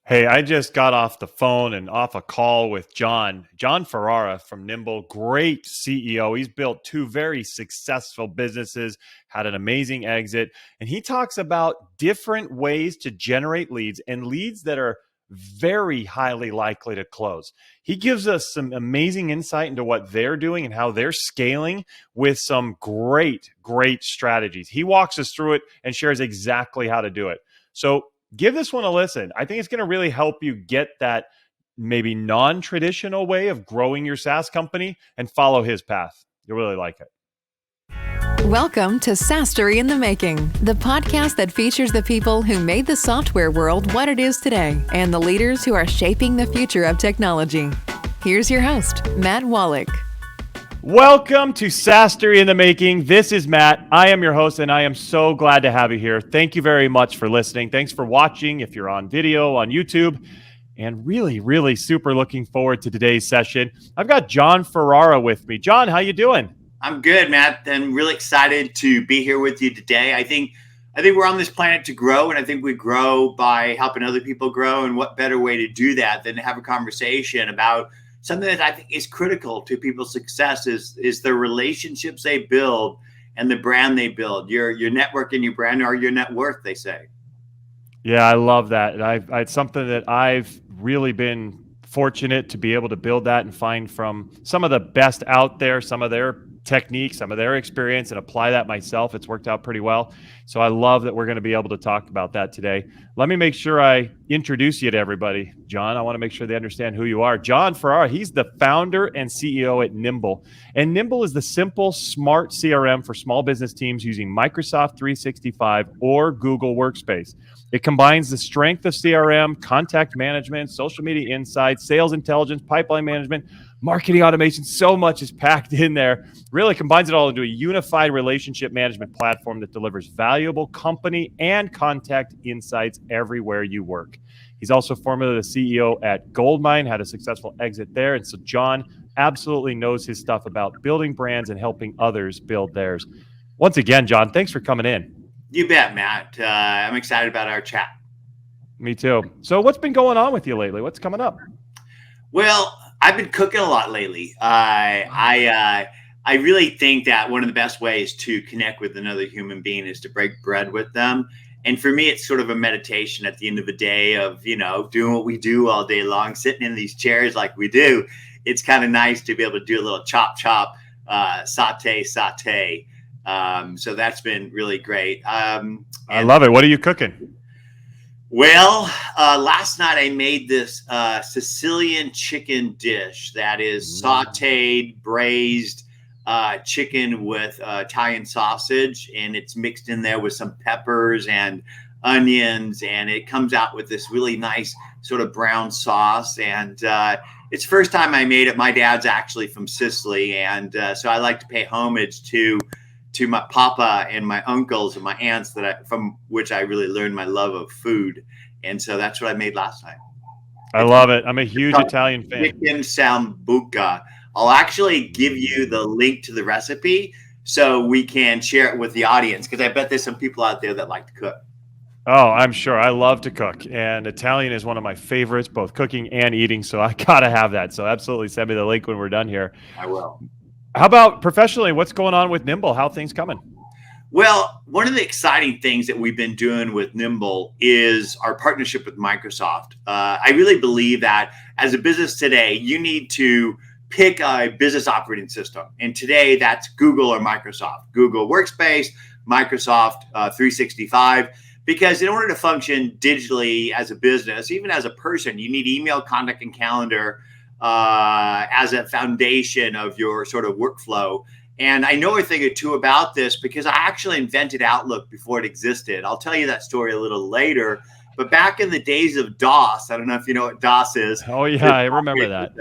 Hey, I just got off the phone and off a call with Jon Ferrara from Nimble. Great CEO. He's built two very successful businesses, had an amazing exit, and he talks about different ways to generate leads and leads that are very highly likely to close. He gives us some amazing insight into what they're doing and how they're scaling with some great strategies. He walks us through it and shares exactly how to do it. So give this one a listen. I think it's going to really help you get that maybe non-traditional way of growing your SaaS company and follow his path. You'll really like it. Welcome to SaaS Story in the Making, the podcast that features the people who made the software world what it is today and the leaders who are shaping the future of technology. Here's your host, Matt Wolach. Welcome to SaaS Story in the Making. This is Matt. I am your host, and I am so glad to have you here. Thank you very much for listening. Thanks for watching if you're on video on YouTube. And really super looking forward to today's session. I've got Jon Ferrara with me. Jon, how you doing? I'm good, Matt, and really excited to be here with you today. I think we're on this planet to grow, and I think we grow by helping other people grow. And what better way to do that than to have a conversation about something that I think is critical to people's success is the relationships they build and the brand they build. Your network and your brand are your net worth, they say. Yeah, I love that. And it's something that I've really been fortunate to be able to build that and find from some of the best out there, some of their techniques, some of their experience, and apply that myself. It's worked out pretty well. So I love that we're going to be able to talk about that today. Let me make sure I introduce you to everybody. Jon, I want to make sure they understand who you are. Jon Ferrara, he's the founder and CEO at Nimble. And Nimble is the simple, smart CRM for small business teams using Microsoft 365 or Google Workspace. It combines the strength of CRM, contact management, social media insights, sales intelligence, pipeline management, marketing automation. So much is packed in there. Really combines it all into a unified relationship management platform that delivers valuable company and contact insights everywhere you work. He's also formerly the CEO at Goldmine, had a successful exit there. And so Jon absolutely knows his stuff about building brands and helping others build theirs. Once again, Jon, thanks for coming in. You bet, Matt. I'm excited about our chat. Me too. So what's been going on with you lately? What's coming up? Well, I've been cooking a lot lately. I really think that one of the best ways to connect with another human being is to break bread with them. And for me, it's sort of a meditation at the end of the day of, doing what we do all day long, sitting in these chairs like we do. It's kind of nice to be able to do a little chop, saute. So that's been really great. I love it. What are you cooking? Well, last night I made this Sicilian chicken dish that is sauteed, braised chicken with Italian sausage, and it's mixed in there with some peppers and onions, and it comes out with this really nice sort of brown sauce. And it's the first time I made it. My dad's actually from Sicily, and so I like to pay homage to my papa and my uncles and my aunts from which I really learned my love of food. And so that's what I made last time. I love it. I'm a huge Italian fan. Chicken sambuca. I'll actually give you the link to the recipe so we can share it with the audience, because I bet there's some people out there that like to cook. Oh, I'm sure. I love to cook, and Italian is one of my favorites, both cooking and eating. So I got to have that. So absolutely send me the link when we're done here. I will. How about professionally? What's going on with Nimble? How are things coming? Well, one of the exciting things that we've been doing with Nimble is our partnership with Microsoft. I really believe that as a business today, you need to pick a business operating system. And today that's Google or Microsoft. Google Workspace, Microsoft 365. Because in order to function digitally as a business, even as a person, you need email, contact, and calendar as a foundation of your sort of workflow. And I know a thing or two about this because I actually invented Outlook before it existed. I'll tell you that story a little later. But back in the days of DOS, I don't know if you know what DOS is. Oh, yeah, I remember that.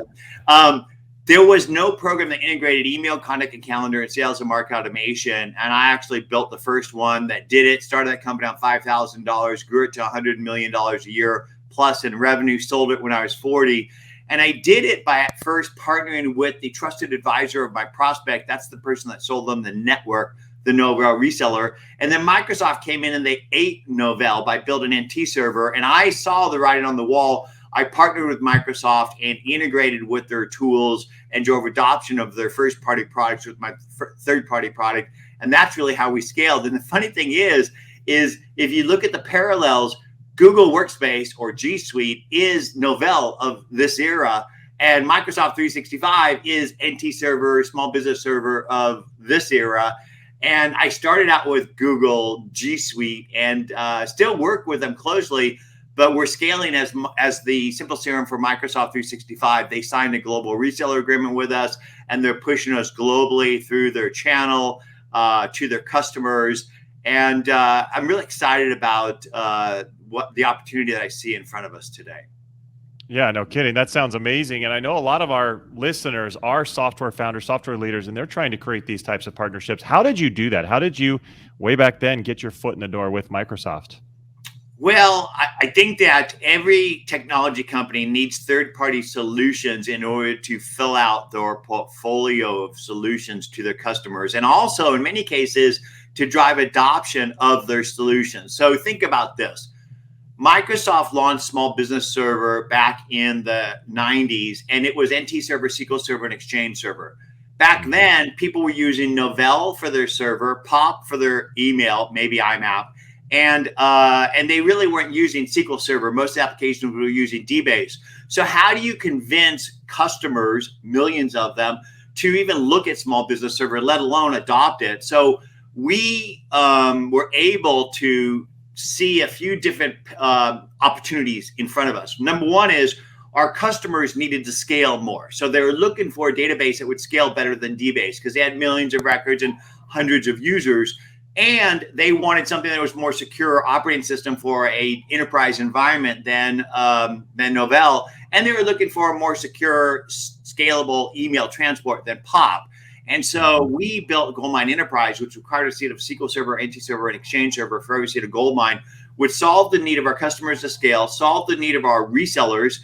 There was no program that integrated email, contact, and calendar, and sales and market automation. And I actually built the first one that did it, started that company on $5,000, grew it to $100 million a year plus in revenue, sold it when I was 40. And I did it by at first partnering with the trusted advisor of my prospect. That's the person that sold them the network the Novell reseller. And then Microsoft came in and they ate Novell by building an NT server. And I saw the writing on the wall. I partnered with Microsoft and integrated with their tools and drove adoption of their first-party products with my third-party product. And that's really how we scaled. And the funny thing is if you look at the parallels, Google Workspace or G Suite is Novell of this era. And Microsoft 365 is NT Server, small business server of this era. And I started out with Google G Suite and still work with them closely, but we're scaling as the simple CRM for Microsoft 365. They signed a global reseller agreement with us, and they're pushing us globally through their channel to their customers. And I'm really excited about what the opportunity that I see in front of us today. Yeah, no kidding. That sounds amazing. And I know a lot of our listeners are software founders, software leaders, and they're trying to create these types of partnerships. How did you do that? How did you, way back then, get your foot in the door with Microsoft? Well, I think that every technology company needs third-party solutions in order to fill out their portfolio of solutions to their customers, and also, in many cases, to drive adoption of their solutions. So think about this. Microsoft launched Small Business Server back in the 90s, and it was NT Server, SQL Server, and Exchange Server. Back then, people were using Novell for their server, Pop for their email, maybe IMAP, and they really weren't using SQL Server. Most applications were using DBase. So how do you convince customers, millions of them, to even look at Small Business Server, let alone adopt it? So we were able to see a few different opportunities in front of us. Number one is our customers needed to scale more. So they were looking for a database that would scale better than DBase because they had millions of records and hundreds of users. And they wanted something that was more secure operating system for a enterprise environment than Novell. And they were looking for a more secure, scalable email transport than Pop. And so we built Goldmine Enterprise, which required a seat of SQL Server, NT Server, and Exchange Server for every seat of Goldmine, which solved the need of our customers to scale, solved the need of our resellers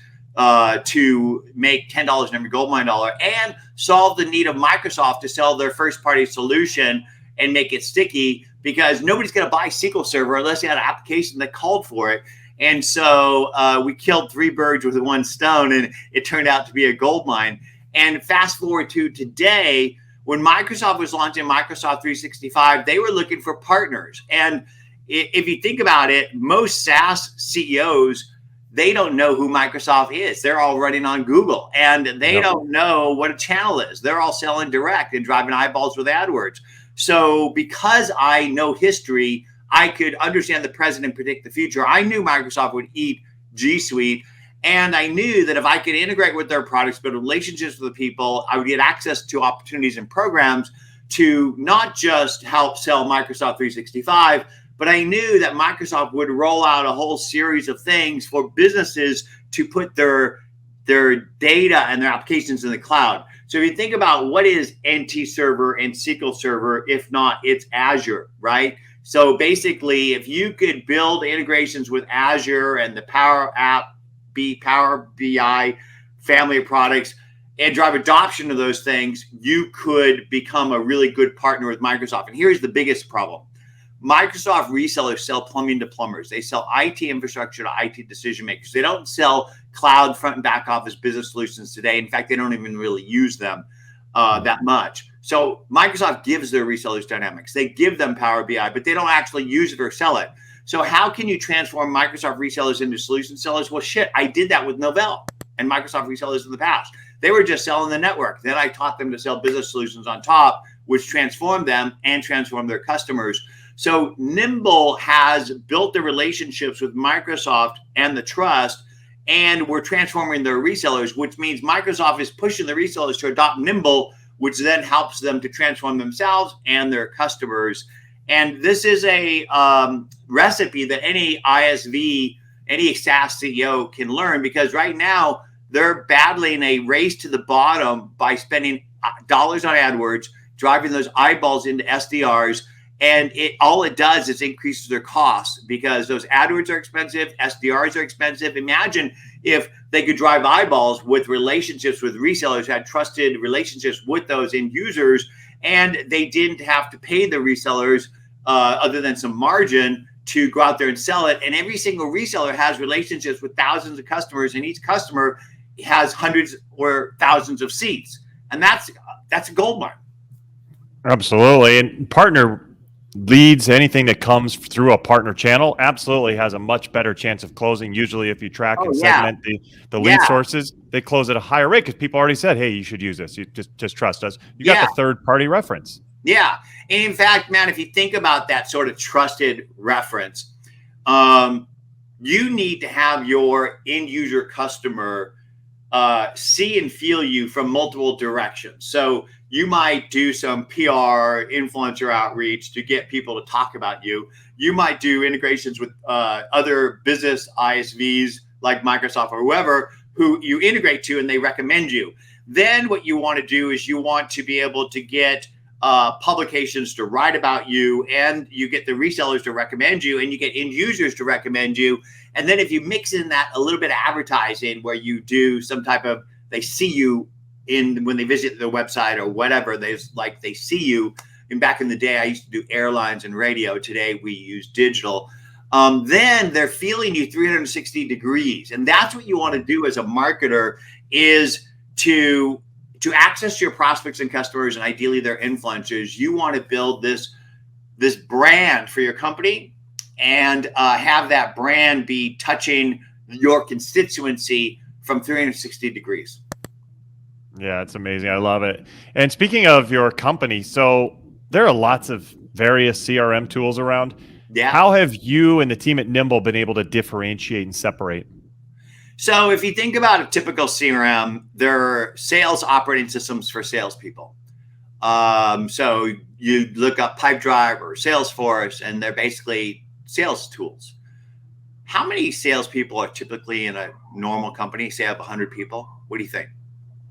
to make $10 in every Goldmine dollar, and solved the need of Microsoft to sell their first-party solution and make it sticky, because nobody's going to buy SQL Server unless you had an application that called for it. And so we killed three birds with one stone, and it turned out to be a goldmine. And fast forward to today, when Microsoft was launching Microsoft 365, they were looking for partners. And if you think about it, most SaaS CEOs, they don't know who Microsoft is. They're all running on Google, and they don't know what a channel is. They're all selling direct and driving eyeballs with AdWords. So because I know history, I could understand the present and predict the future. I knew Microsoft would eat G Suite. And I knew that if I could integrate with their products, build relationships with the people, I would get access to opportunities and programs to not just help sell Microsoft 365, but I knew that Microsoft would roll out a whole series of things for businesses to put their data and their applications in the cloud. So if you think about what is NT Server and SQL Server, if not, it's Azure, right? So basically, if you could build integrations with Azure and the Power BI family of products and drive adoption of those things, you could become a really good partner with Microsoft. And here's the biggest problem. Microsoft resellers sell plumbing to plumbers. They sell IT infrastructure to IT decision makers. They don't sell cloud front and back office business solutions today. In fact, they don't even really use them that much. So Microsoft gives their resellers Dynamics. They give them Power BI, but they don't actually use it or sell it. So how can you transform Microsoft resellers into solution sellers? Well, shit, I did that with Novell and Microsoft resellers in the past. They were just selling the network. Then I taught them to sell business solutions on top, which transformed them and transformed their customers. So Nimble has built the relationships with Microsoft and the trust, and we're transforming their resellers, which means Microsoft is pushing the resellers to adopt Nimble, which then helps them to transform themselves and their customers. And this is a recipe that any ISV, any SaaS CEO can learn, because right now they're battling a race to the bottom by spending dollars on AdWords, driving those eyeballs into SDRs. And all it does is increases their costs, because those AdWords are expensive, SDRs are expensive. Imagine if they could drive eyeballs with relationships with resellers who had trusted relationships with those end users, and they didn't have to pay the resellers other than some margin to go out there and sell it. And every single reseller has relationships with thousands of customers, and each customer has hundreds or thousands of seats. And that's a gold mine. Absolutely. And partner leads, anything that comes through a partner channel, absolutely has a much better chance of closing. Usually if you track and segment the lead sources, they close at a higher rate because people already said, hey, you should use this. You just trust us. You got the third party reference. Yeah. And in fact, man, if you think about that sort of trusted reference, you need to have your end user customer see and feel you from multiple directions. So you might do some PR influencer outreach to get people to talk about you. You might do integrations with other business ISVs like Microsoft or whoever who you integrate to, and they recommend you. Then what you want to do is you want to be able to get publications to write about you, and you get the resellers to recommend you, and you get end users to recommend you. And then if you mix in that a little bit of advertising where you do some type of, they see you in when they visit the website or whatever, they see you. And back in the day, I used to do airlines and radio. Today we use digital. Then they're feeling you 360 degrees. And that's what you want to do as a marketer, is to access your prospects and customers, and ideally their influencers. You want to build this brand for your company, and have that brand be touching your constituency from 360 degrees. Yeah, it's amazing. I love it. And speaking of your company, so there are lots of various CRM tools around. Yeah. How have you and the team at Nimble been able to differentiate and separate? So if you think about a typical CRM, there are sales operating systems for salespeople. So you look up Pipedrive or Salesforce, and they're basically sales tools. How many salespeople are typically in a normal company? Say I have 100 people. What do you think?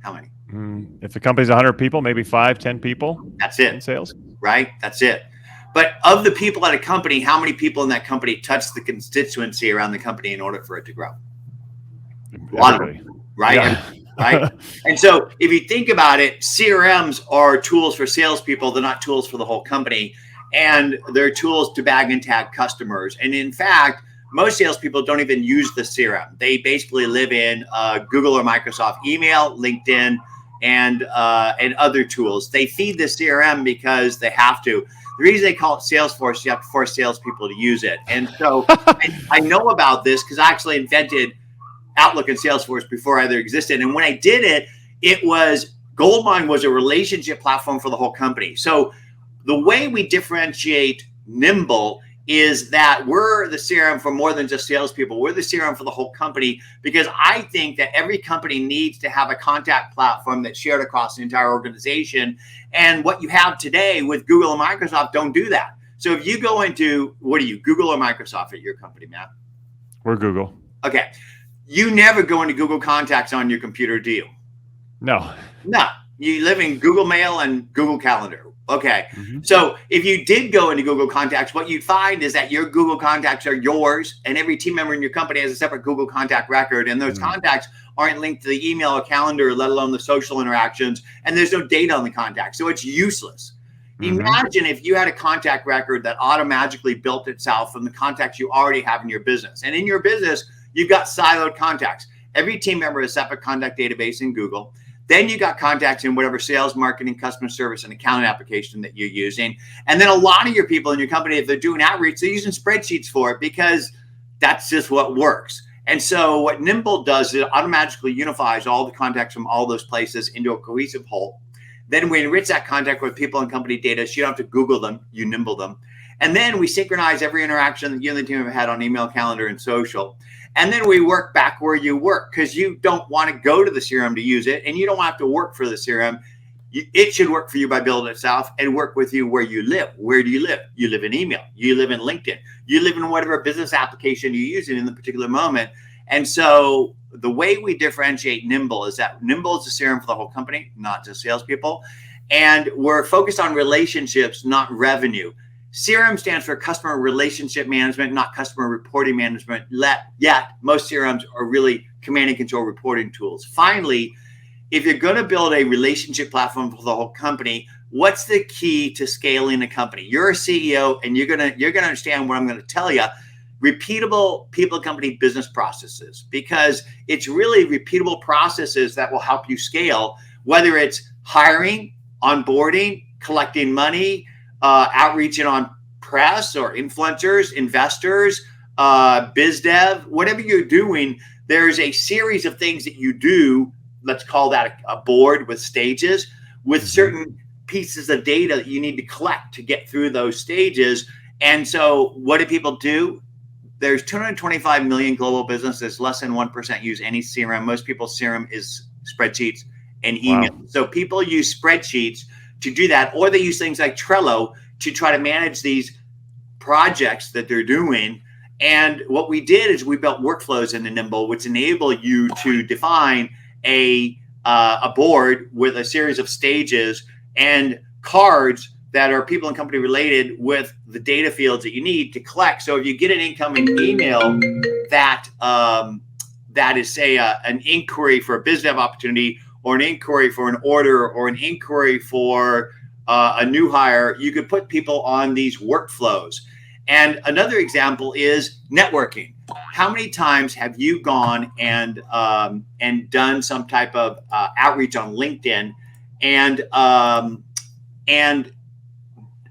How many? If the company's 100 people, maybe 5, 10 people. That's it. In sales. Right? That's it. But of the people at a company, how many people in that company touch the constituency around the company in order for it to grow? A lot of them, right? Yeah. Right. And so if you think about it, CRMs are tools for salespeople. They're not tools for the whole company. And they're tools to bag and tag customers. And in fact, most salespeople don't even use the CRM. They basically live in Google or Microsoft email, LinkedIn, and other tools. They feed the CRM because they have to. The reason they call it Salesforce, you have to force salespeople to use it. And so I know about this because I actually invented Outlook and Salesforce before either existed. And when I did it, it was Goldmine was a relationship platform for the whole company. So the way we differentiate Nimble is that we're the CRM for more than just salespeople. We're the CRM for the whole company, because I think that every company needs to have a contact platform that's shared across the entire organization. And what you have today with Google and Microsoft don't do that. So if you go into, what are you, Google or Microsoft at your company, Matt? We're Google. Okay. You never go into Google Contacts on your computer, do you? No. No. You live in Google Mail and Google Calendar. Okay. Mm-hmm. So if you did go into Google Contacts, what you'd find is that your Google Contacts are yours, and every team member in your company has a separate Google Contact record. And those contacts aren't linked to the email or calendar, let alone the social interactions. And there's no data on the contact. So it's useless. Imagine if you had a contact record that automatically built itself from the contacts you already have in your business. And in your business, you've got siloed contacts. Every team member has a separate contact database in Google. Then you got contacts in whatever sales, marketing, customer service, and accounting application that you're using. And then a lot of your people in your company, if they're doing outreach, they're using spreadsheets for it because that's just what works. And so what Nimble does is it automatically unifies all the contacts from all those places into a cohesive whole. Then we enrich that contact with people and company data, so you don't have to Google them, you Nimble them. And then we synchronize every interaction that you and the team have had on email, calendar, and social. And then we work back where you work, because you don't want to go to the CRM to use it, and you don't have to work for the CRM. It should work for you by building itself and work with you where you live. Where do you live? You live in email. You live in LinkedIn. You live in whatever business application you're using in the particular moment. And so the way we differentiate Nimble is that Nimble is the CRM for the whole company, not just salespeople. And we're focused on relationships, not revenue. CRM stands for customer relationship management, not customer reporting management. Yet most CRMs are really command and control reporting tools. Finally, if you're going to build a relationship platform for the whole company, what's the key to scaling a company? You're a CEO, and you're gonna understand what I'm gonna tell you. Repeatable people, company, business processes, because it's really repeatable processes that will help you scale, whether it's hiring, onboarding, collecting money, outreaching on press or influencers, investors, biz dev, whatever you're doing. There's a series of things that you do. Let's call that a board with stages, with certain pieces of data that you need to collect to get through those stages. And so what do people do? There's 225 million global businesses. Less than 1% use any CRM. Most people's CRM is spreadsheets and email. Wow. So people use spreadsheets to do that, or they use things like Trello to try to manage these projects that they're doing. And what we did is we built workflows into Nimble, which enable you to define a board with a series of stages and cards that are people and company related with the data fields that you need to collect. So if you get an incoming email that is, say, an inquiry for a biz dev opportunity, or an inquiry for an order, or an inquiry for a new hire, you could put people on these workflows. And another example is networking. How many times have you gone and done some type of outreach on LinkedIn and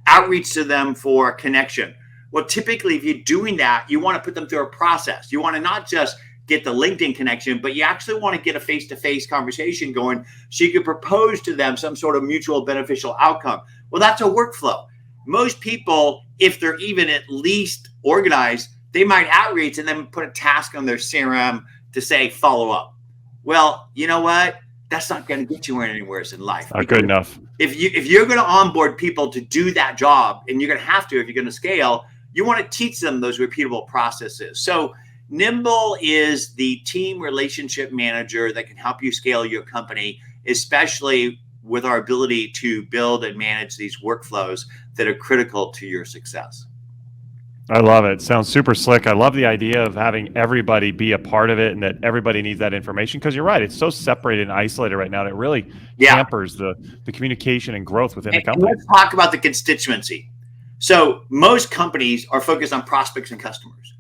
outreach to them for a connection? Well, typically, if you're doing that, you want to put them through a process. You want to not just get the LinkedIn connection, but you actually want to get a face-to-face conversation going so you can propose to them some sort of mutual beneficial outcome. Well, that's a workflow. Most people, if they're even at least organized, they might outreach and then put a task on their CRM to say follow up. Well, you know what? That's not going to get you anywhere in life. Not good enough. If you're going to onboard people to do that job, and you're going to have to if you're going to scale, you want to teach them those repeatable processes. So Nimble is the team relationship manager that can help you scale your company, especially with our ability to build and manage these workflows that are critical to your success. I love it. Sounds super slick. I love the idea of having everybody be a part of it, and that everybody needs that information, because you're right. It's so separated and isolated right now, and it really hampers the communication and growth within the company. Let's talk about the constituency. So most companies are focused on prospects and customers.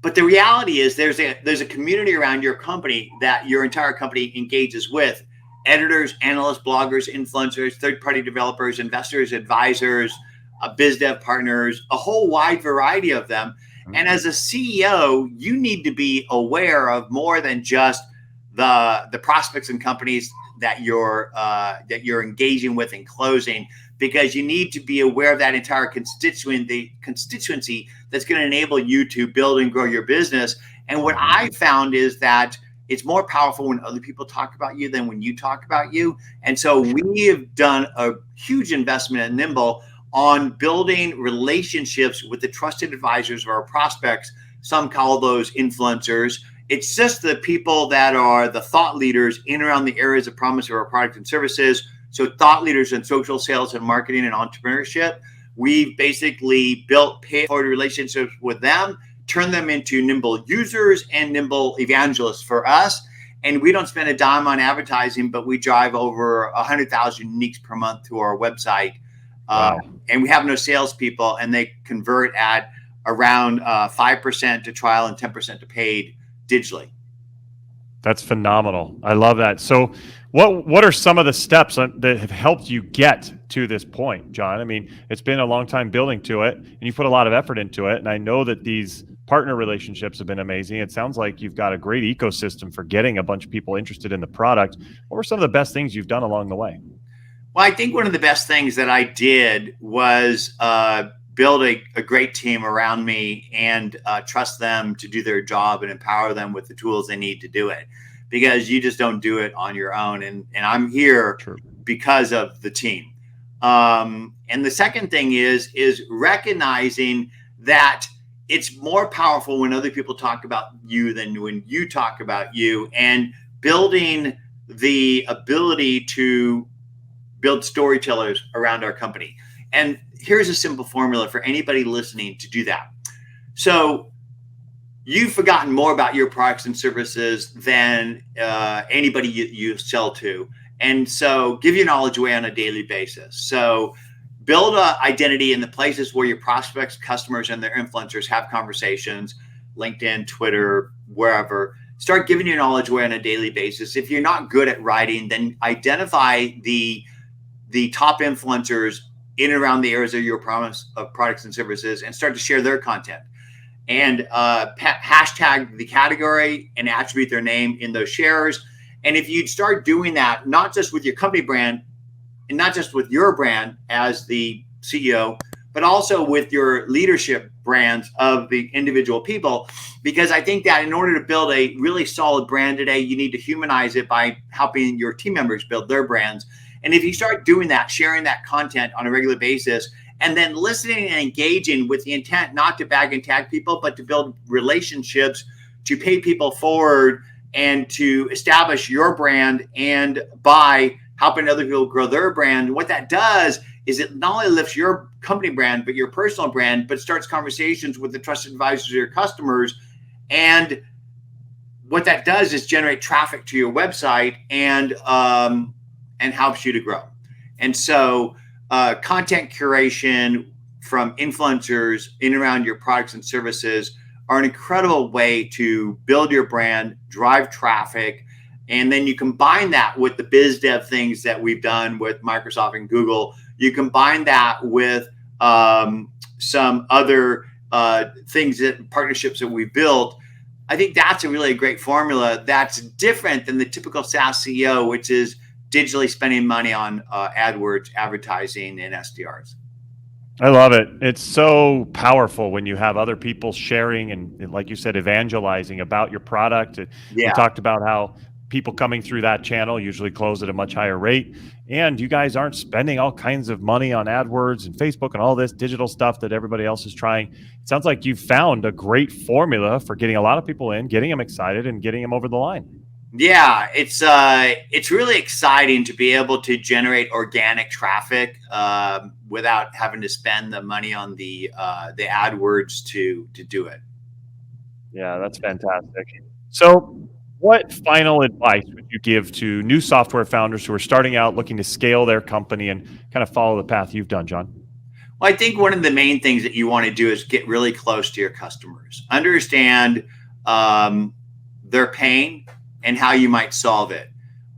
But the reality is there's a community around your company that your entire company engages with: editors, analysts, bloggers, influencers, third-party developers, investors, advisors, biz dev partners, a whole wide variety of them. And as a CEO, you need to be aware of more than just the prospects and companies that you're engaging with and closing, because you need to be aware of that entire constituency that's going to enable you to build and grow your business. And what I found is that it's more powerful when other people talk about you than when you talk about you. And so we have done a huge investment in Nimble on building relationships with the trusted advisors of our prospects. Some call those influencers. It's just the people that are the thought leaders in and around the areas of promise of our product and services. So thought leaders in social sales and marketing and entrepreneurship. We've basically built paid-forward relationships with them, turn them into Nimble users and Nimble evangelists for us. And we don't spend a dime on advertising, but we drive over 100,000 uniques per month to our website. Wow. And we have no salespeople, and they convert at around 5% to trial and 10% to paid digitally. That's phenomenal. I love that. So what are some of the steps that have helped you get to this point, Jon? I mean, it's been a long time building to it, and you put a lot of effort into it. And I know that these partner relationships have been amazing. It sounds like you've got a great ecosystem for getting a bunch of people interested in the product. What were some of the best things you've done along the way? Well, I think one of the best things that I did was build a great team around me and trust them to do their job and empower them with the tools they need to do it, because you just don't do it on your own. And I'm here because of the team. And the second thing is recognizing that it's more powerful when other people talk about you than when you talk about you, and building the ability to build storytellers around our company. And here's a simple formula for anybody listening to do that. So you've forgotten more about your products and services than anybody you sell to. And so give your knowledge away on a daily basis. So build an identity in the places where your prospects, customers, and their influencers have conversations, LinkedIn, Twitter, wherever. Start giving your knowledge away on a daily basis. If you're not good at writing, then identify the top influencers in and around the areas of your promise of products and services and start to share their content. And hashtag the category and attribute their name in those shares. And if you'd start doing that, not just with your company brand and not just with your brand as the CEO, but also with your leadership brands of the individual people, because I think that in order to build a really solid brand today, you need to humanize it by helping your team members build their brands. And if you start doing that, sharing that content on a regular basis, and then listening and engaging with the intent not to bag and tag people, but to build relationships, to pay people forward, and to establish your brand, and by helping other people grow their brand, what that does is it not only lifts your company brand, but your personal brand, but starts conversations with the trusted advisors of your customers. And what that does is generate traffic to your website and helps you to grow. And so content curation from influencers in and around your products and services are an incredible way to build your brand, drive traffic, and then you combine that with the biz dev things that we've done with Microsoft and Google. You combine that with some other things, that partnerships that we built. I think that's a really great formula that's different than the typical SaaS CEO, which is digitally spending money on AdWords, advertising, and SDRs. I love it. It's so powerful when you have other people sharing and like you said, evangelizing about your product. We talked about how people coming through that channel usually close at a much higher rate. And you guys aren't spending all kinds of money on AdWords and Facebook and all this digital stuff that everybody else is trying. It sounds like you've found a great formula for getting a lot of people in, getting them excited, and getting them over the line. Yeah, it's really exciting to be able to generate organic traffic without having to spend the money on the AdWords to do it. Yeah, that's fantastic. So what final advice would you give to new software founders who are starting out looking to scale their company and kind of follow the path you've done, Jon? Well, I think one of the main things that you want to do is get really close to your customers, understand their pain and how you might solve it.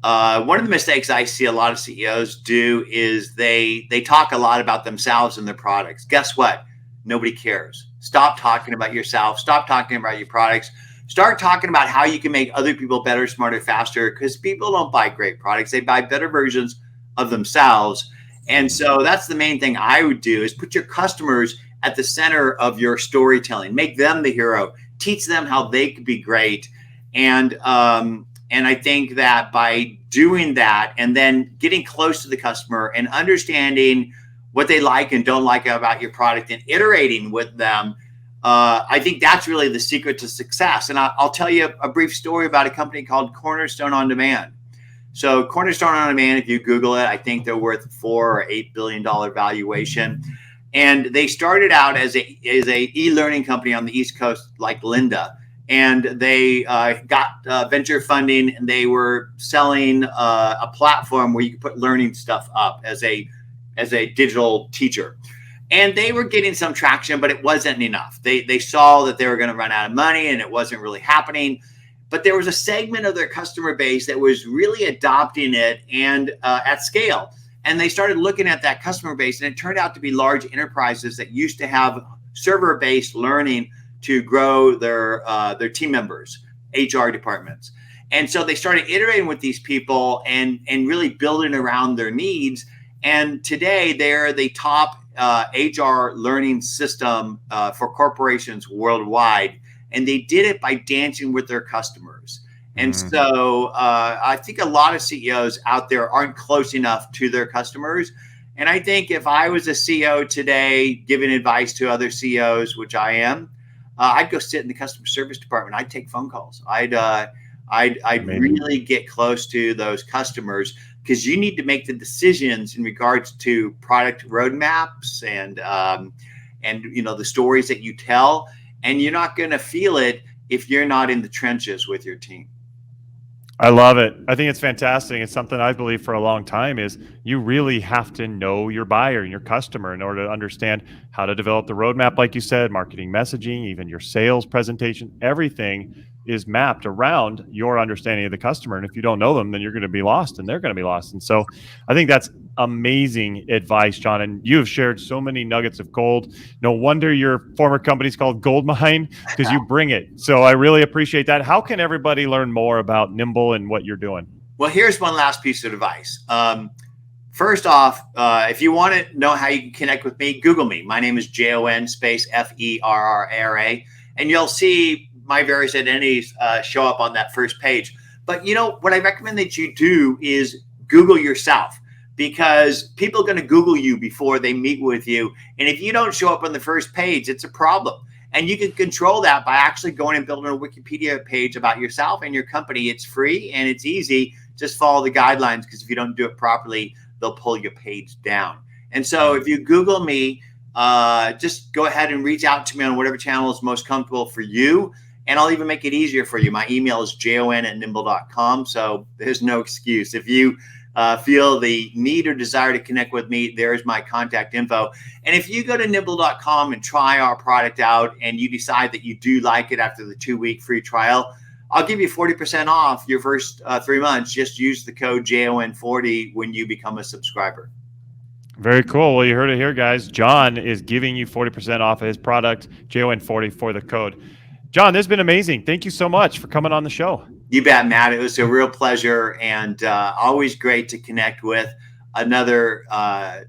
One of the mistakes I see a lot of CEOs do is they talk a lot about themselves and their products. Guess what? Nobody cares. Stop talking about yourself. Stop talking about your products. Start talking about how you can make other people better, smarter, faster, because people don't buy great products. They buy better versions of themselves. And so that's the main thing I would do, is put your customers at the center of your storytelling. Make them the hero. Teach them how they could be great. And I think that by doing that and then getting close to the customer and understanding what they like and don't like about your product and iterating with them, I think that's really the secret to success. And I'll tell you a brief story about a company called Cornerstone On Demand. So Cornerstone On Demand, if you Google it, I think they're worth $4 or $8 billion valuation. And they started out as a e-learning company on the East Coast, like Lynda. And they got venture funding, and they were selling a platform where you could put learning stuff up as a digital teacher. And they were getting some traction, but it wasn't enough. They saw that they were going to run out of money, and it wasn't really happening. But there was a segment of their customer base that was really adopting it and at scale. And they started looking at that customer base, and it turned out to be large enterprises that used to have server-based learning to grow their team members, HR departments. And so they started iterating with these people and really building around their needs. And today they're the top HR learning system for corporations worldwide. And they did it by dancing with their customers. And so I think a lot of CEOs out there aren't close enough to their customers. And I think if I was a CEO today giving advice to other CEOs, which I am, I'd go sit in the customer service department. I'd take phone calls. I'd really get close to those customers, because you need to make the decisions in regards to product roadmaps and the stories that you tell. And you're not going to feel it if you're not in the trenches with your team. I love it. I think it's fantastic. It's something I believe for a long time is you really have to know your buyer and your customer in order to understand how to develop the roadmap, like you said, marketing messaging, even your sales presentation, everything is mapped around your understanding of the customer. And if you don't know them, then you're going to be lost and they're going to be lost. And so I think that's amazing advice, John. And you have shared so many nuggets of gold. No wonder your former company is called Goldmine, because you bring it. So I really appreciate that. How can everybody learn more about Nimble and what you're doing? Well, here's one last piece of advice. First off, if you want to know how you can connect with me, Google me. My name is Jon space Ferrara, and you'll see my various identities show up on that first page. But what I recommend that you do is Google yourself, because people are going to Google you before they meet with you. And if you don't show up on the first page, it's a problem. And you can control that by actually going and building a Wikipedia page about yourself and your company. It's free and it's easy. Just follow the guidelines, because if you don't do it properly, they'll pull your page down. And so if you Google me, just go ahead and reach out to me on whatever channel is most comfortable for you. And I'll even make it easier for you. My email is jon@nimble.com. So there's no excuse. If you feel the need or desire to connect with me, there's my contact info. And if you go to nimble.com and try our product out and you decide that you do like it after the 2-week free trial, I'll give you 40% off your first 3 months. Just use the code JON40 when you become a subscriber. Very cool. Well, you heard it here, guys. John is giving you 40% off of his product, JON40, for the code. John, this has been amazing. Thank you so much for coming on the show. You bet, Matt. It was a real pleasure, and always great to connect with another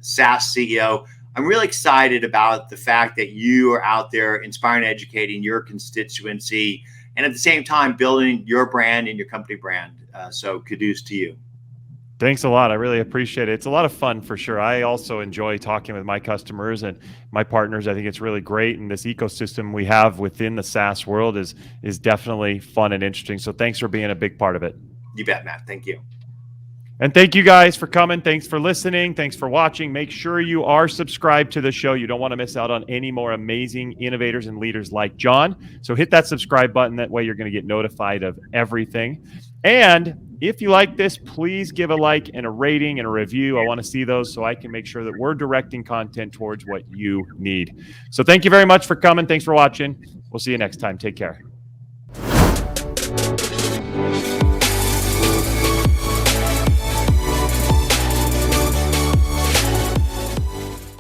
SaaS CEO. I'm really excited about the fact that you are out there inspiring and educating your constituency, and at the same time building your brand and your company brand. So kudos to you. Thanks a lot. I really appreciate it. It's a lot of fun for sure. I also enjoy talking with my customers and my partners. I think it's really great. And this ecosystem we have within the SaaS world is definitely fun and interesting. So thanks for being a big part of it. You bet, Matt. Thank you. And thank you guys for coming. Thanks for listening. Thanks for watching. Make sure you are subscribed to the show. You don't want to miss out on any more amazing innovators and leaders like John. So hit that subscribe button. That way you're going to get notified of everything. And if you like this, please give a like and a rating and a review. I want to see those so I can make sure that we're directing content towards what you need. So thank you very much for coming. Thanks for watching. We'll see you next time. Take care.